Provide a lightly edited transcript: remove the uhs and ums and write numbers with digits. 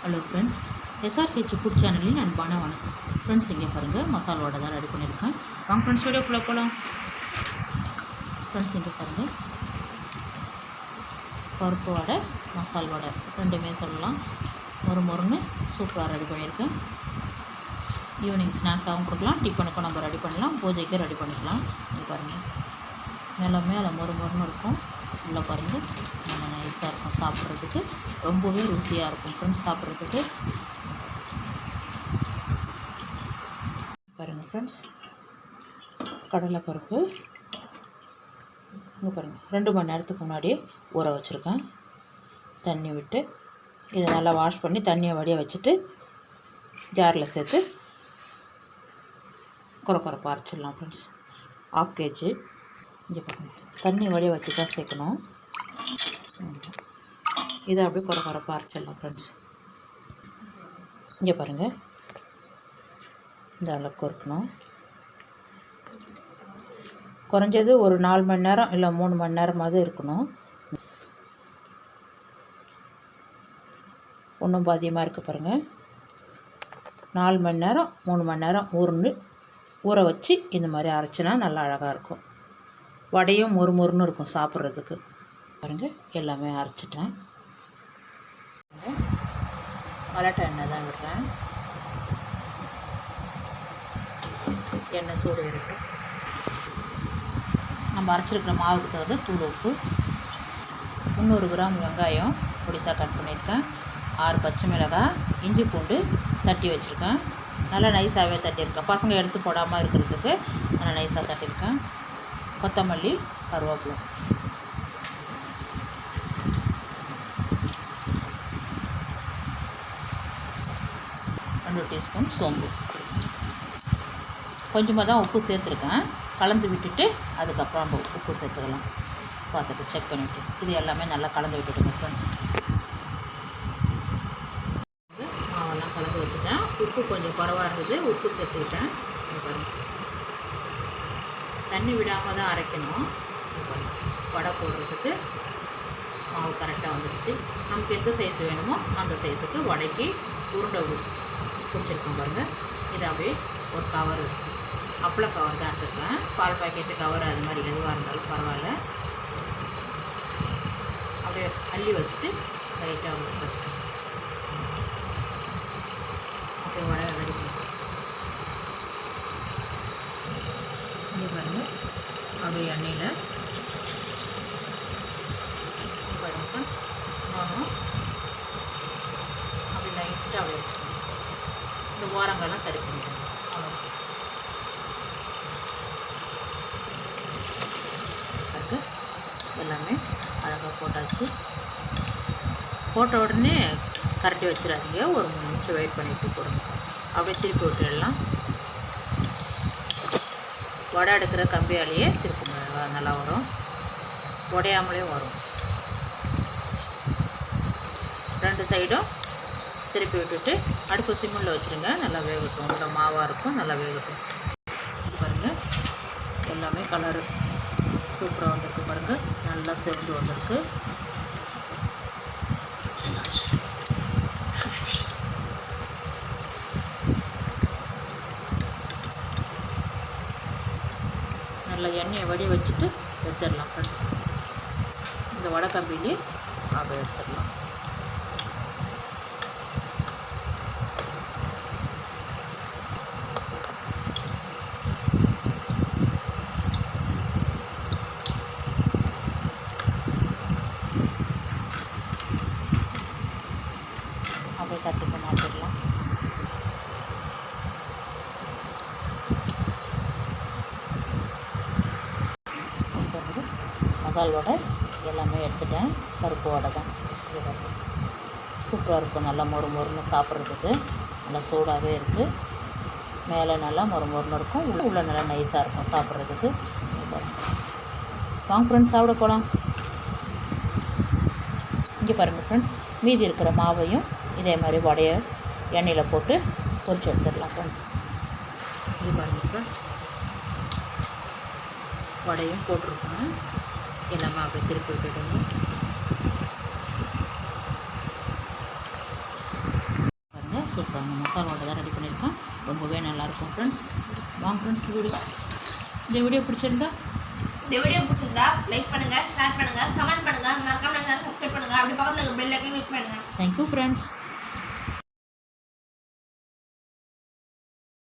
Hello friends, SRH food சேனலின் அன்பான வணக்கம். ஃப்ரெண்ட்ஸ், இங்கே பாருங்கள், மசாலா வடை தான் ரெடி பண்ணியிருக்கேன். வாங்க ஃப்ரெண்ட்ஸ், வீடியோக்குள்ளே போகலாம். ஃப்ரெண்ட்ஸ், இங்கே பாருங்கள், பருப்பு வடை, மசால் வடை ரெண்டுமே சொல்லலாம். மொறுன்னு சூப்பராக ரெடி பண்ணியிருக்கேன். ஈவினிங் ஸ்நாக்ஸாகவும் கொடுக்கலாம், டிஃபனுக்கும் நம்ம ரெடி பண்ணலாம், பூஜைக்கும் ரெடி பண்ணிக்கலாம். இங்கே பாருங்கள், மேலே மொறுன்னு இருக்கும். உள்ளே பாருங்கள், நல்லா நைஸாக இருக்கும். சாப்பிட்றதுக்கு ரொம்பவே ருசியாக இருக்கும் ஃப்ரெண்ட்ஸ். சாப்பிட்றதுக்கு பாருங்கள் ஃப்ரெண்ட்ஸ், கடலைப்பருப்பு இங்கே பாருங்கள் 2 மணி நேரத்துக்கு முன்னாடியே ஊற வச்சுருக்கேன். தண்ணி விட்டு இதை நல்லா வாஷ் பண்ணி தண்ணியை வடிய வச்சுட்டு ஜாரில் சேர்த்து குறைப்பாக அரைச்சிடலாம் ஃப்ரெண்ட்ஸ். 1/2 kg. இங்கே பாருங்கள், தண்ணி வடிய வச்சு தான் சேர்க்கணும். இதை அப்படியே குறைப்பாக அரைச்சிடலாம் ஃப்ரெண்ட்ஸ். இங்கே பாருங்கள், இந்த அளவுக்கு இருக்கணும். குறைஞ்சது ஒரு 4 மணி நேரம் இல்லை 3 மணி நேரமாவது இருக்கணும். ஒன்றும் பாதியமாக இருக்குது பாருங்கள். 4 மணி நேரம் 3 மணி நேரம் ஊற வச்சு இந்த மாதிரி அரைச்சினா நல்லா அழகாக இருக்கும். வடையும் மொறுன்னு இருக்கும் சாப்பிட்றதுக்கு. பாருங்கள், எல்லாமே அரைச்சிட்டேன். மலட்டை எண்ணெய் தான் விடுறேன். எண்ணெய் சூடு இருக்கும். நம்ம அரைச்சிருக்கிற மாவுக்கு தகுந்த தூள் உப்பு, 300 கிராம் வெங்காயம் பொடிசாக கட் பண்ணியிருக்கேன், 6 பச்சை மிளகாய், இஞ்சி பூண்டு தட்டி வச்சுருக்கேன். நல்லா நைஸாகவே தட்டியிருக்கேன், பசங்க எடுத்து போடாமல் இருக்கிறதுக்கு நல்லா நைஸாக தட்டியிருக்கேன். கொத்தமல்லி, கருவேப்பிலை, 2 டீஸ்பூன் சோம்பு. கொஞ்சமாக தான் உப்பு சேர்த்துருக்கேன். கலந்து விட்டுட்டு அதுக்கப்புறம் நம்ம உப்பு சேர்த்துக்கலாம். பார்த்துட்டு செக் பண்ணிவிட்டு இது எல்லாமே நல்லா கலந்து விட்டுடுங்க ஃப்ரெண்ட்ஸ். மாவெல்லாம் கலந்து வச்சுட்டேன். உப்பு கொஞ்சம் குறைவாக இருந்தது, உப்பு சேர்த்துக்கிட்டேன். தண்ணி விடாமல் தான் அரைக்கணும். வடை போடுறதுக்கு மாவு கரெக்டாக வந்துடுச்சு. நமக்கு எந்த சைஸ் வேணுமோ அந்த சைஸுக்கு வடைக்கு உருண்டை பிடிச்சிருக்கோம் பாருங்கள். இதை அப்படியே ஒரு கவர், அப்பள கவர் தான் எடுத்துருக்கேன். பால் பாக்கெட்டு கவர் அது மாதிரி எதுவாக இருந்தாலும் பரவாயில்ல. அப்படியே அள்ளி வச்சுட்டு லைட்டாக வச்சுட்டு அப்படியே வடை ரெடி பண்ணுவோம். இங்கே பாருங்கள், அப்படியே எண்ணெயில் பாருங்கள் அப்படி லைட்டாக அப்படியே இந்த ஓரங்கள்லாம் சரி பண்ணிடுவோம். எல்லாமே அழகாக போட்டாச்சு. போட்ட உடனே கரட்டி வச்சிடாதீங்க, ஒரு 3 நிமிஷம் வெயிட் பண்ணிவிட்டு போடுங்க. அப்படியே திருப்பி விட்டுடலாம். வடை எடுக்கிற கம்பியாலேயே திருப்பி நல்லா வரும், உடையாமலே வரும். 2 சைடும் திருப்பி விட்டுட்டு அடுப்பு சிம்மில் வச்சுருங்க. நல்லா வேகட்டும். உள்ள மாவாக இருக்கும், நல்லா வேகட்டும். பாருங்கள், எல்லாமே கலரு சூப்பராக வந்திருக்கு பாருங்கள். நல்லா செவந்து வந்திருக்கு. நல்லா எண்ணெயை வடி வச்சுட்டு எடுத்துடலாம் ஃப்ரெண்ட்ஸ். இந்த வடை கம்பிலேயே அப்படியே எடுத்துடலாம். அப்படியே தட்டுக்கு மாற்றிடலாம். மசால் வடை எல்லாமே எடுத்துட்டேன். பருப்பு வடை தான் சூப்பராக இருக்கும். நல்லா மொறுன்னு சாப்பிட்றதுக்கு நல்லா சூடாகவே இருக்குது. மேலே நல்லா மொறுன்னு இருக்கும், உள்ள நல்லா நைஸாக இருக்கும் சாப்பிட்றதுக்கு. வாங்க ஃப்ரெண்ட்ஸ், சாப்பிட போகலாம். இங்கே பாருங்கள் ஃப்ரெண்ட்ஸ், மீதி இருக்கிற மாவையும் இதே மாதிரி வடையை எண்ணெயில் போட்டு பொரிச்சு எடுத்துடலாம் ஃப்ரெண்ட்ஸ். இது பாருங்கள் ஃப்ரெண்ட்ஸ், வடையும் போட்டிருக்கோங்க. எல்லாமே அப்படியே திருப்பி விட்டுடுங்க. சூப்பரான மசாலா வடை தான் ரெடி பண்ணியிருக்கேன். ரொம்பவே நல்லாயிருக்கும் ஃப்ரெண்ட்ஸ். வாங்க ஃப்ரெண்ட்ஸ், இந்த வீடியோ பிடிச்சிருந்தா லைக் பண்ணுங்கள், ஷேர் பண்ணுங்கள், கமெண்ட் பண்ணுங்கள், மறக்காம சப்ஸ்கிரைப் பண்ணுங்கள். அப்படி பக்கத்தில் பெல் ஐக்கன் கிளிக் பண்ணுங்கள். Thank you friends.